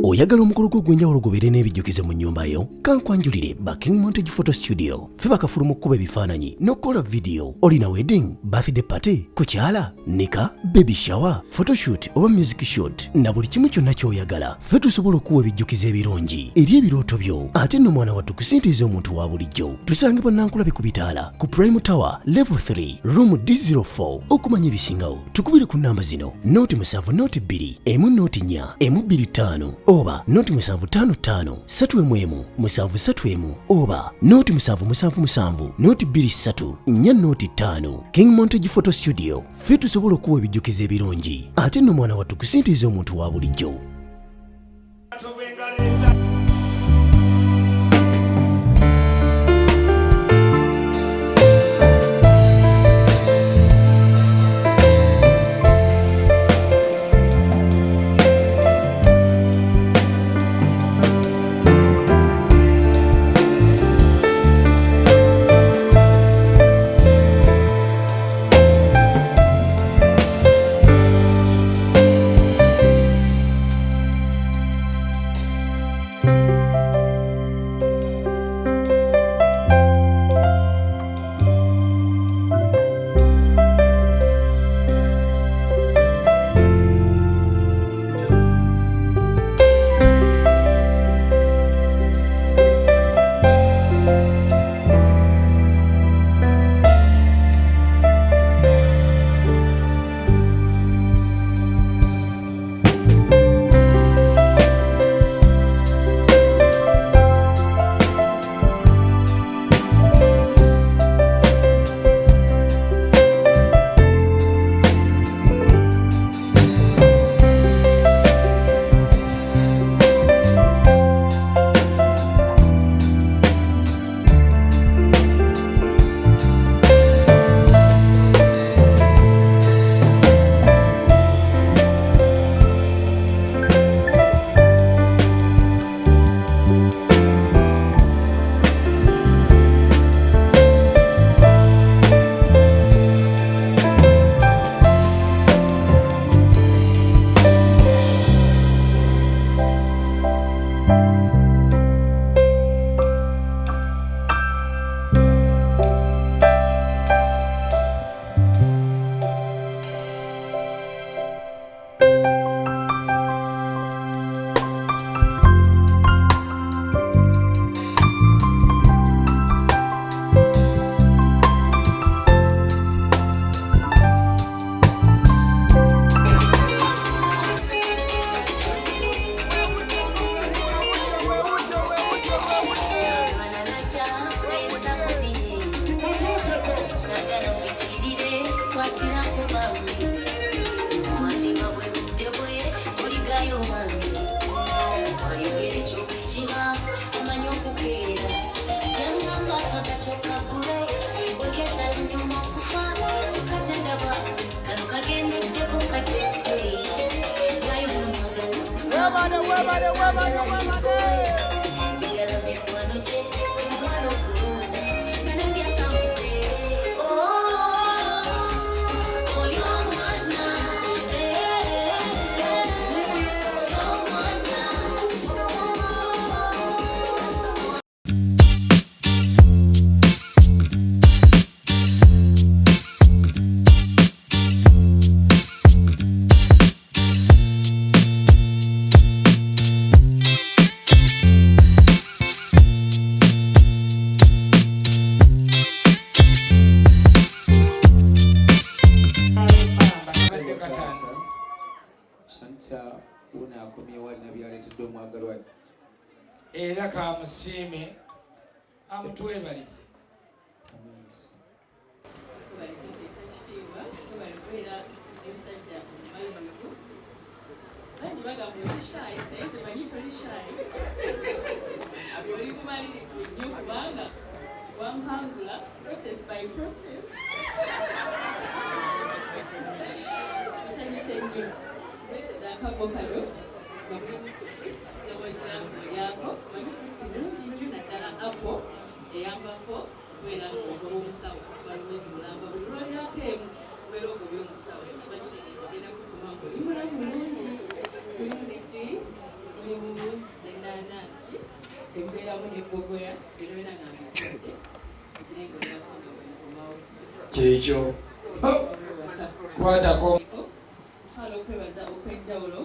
Oyagala omukolo gw'enjawulo gubeere n'ebijjukizo mu nnyumba yo? Kankwanjulire ba King Montage Photo Studio. Ffe bakafulu okukuba ebifaananyi n'okukola video. Olina wedding, birthday party, kukyala, nika, baby shower, photoshoot oba music shoot na buli kimu kyonna ky'oyagala. Ffe tusobola okuwa ebijjukizo ebirungi eri ebirooto byo. Ate nno mwana wattu kusintiiza omuntu wa bulijjo. Tusange Bannankulabe ku Bitaala ku Prime Tower Level 3 Room D04. Okumanya ebisingawo tukubire ku nnamba zino: 07 2 1 4 1 oba 0755 3 7 oba 0777 23 4 King Montage Photo Studio. Ffe tusobola okuwa ebijjukizo ebirungi ate nno mwana wattu kusintiiza omuntu wa bulijjo. Era kamusiime amutwebalize. kyekyo kwatako okwebaza okw'enjawulo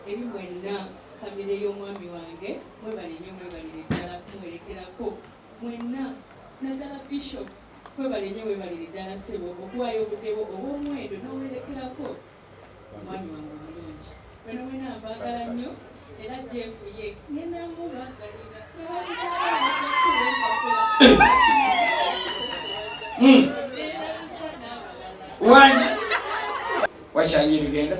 eri mwenna famire y'omwami wange mwebale nnyo mwebalire ddala kumuwerekerako mwenna naddala bishop mwebale nnyo webalire ddala ssebo okuwaayo obudde bwo obw'omuwendo n'owerekerako omwami wange omulungi wena wena mbaagala nnyo era Jeff ye ngenda mubagalira wangi wakyali ebigenda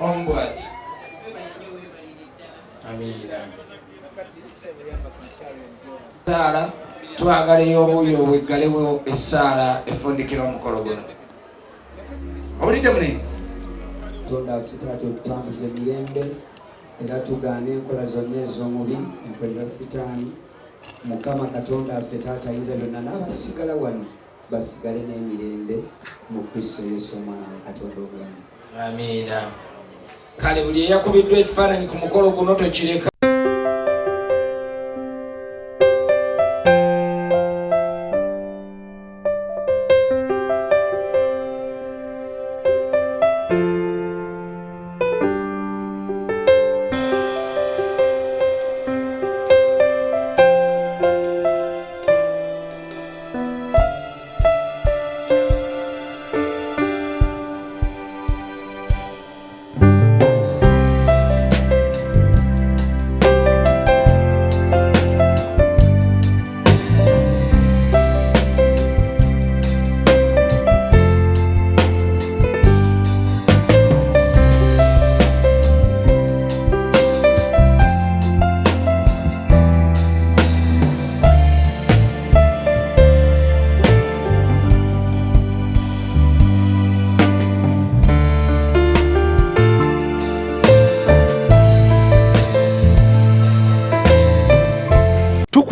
ombwati amiina saala twagalayo obuuyo obweggalewo essaala efundikira omukolo guno obulidde munezi Katonda affe taata otutambuza emirembe era tugaana enkola zonna ez'omubi enkola za sitaani Mukama Katonda affe taata ayinza byonna n'abasigala wano basigale n'emirembe mu Kristo Yesu omwana wa Katonda omulamu amiina kale buli eyakubiddwa ekifaananyi ku mukolo guno tokireka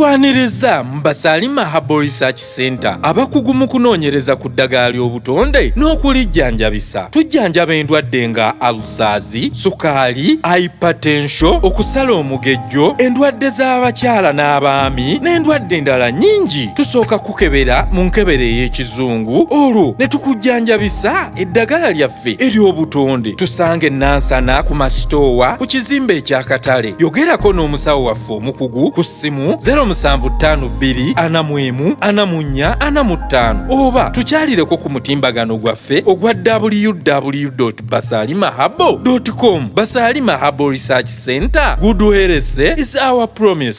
Tukwaniriza Basalima Herbal Research Center abakugu mu kunoonyereza ku ddagala ly'obutonde n'okulijjanjabisa. Tujjanjaba endwadde nga alusaazi, sukaali, hypertension, okusala omugejjo, endwadde z'abakyala n'abaami n'endwadde endala nnyingi. Tusooka kukebera mu nkebere ey'ekizungu olwo ne tukujjanjabisa eddagala lyaffe ery'obutonde. Tusange Nansana ku masitoowa ku kizimbe eky'akatale. Yogerako n'omusawo waffe omukugu ku ssimu 0752 oba tukyalireko ku mutimbagano gwaffe ogwa www.basalimahabo.com. Basalima Herbal Research Center, good health is our promise.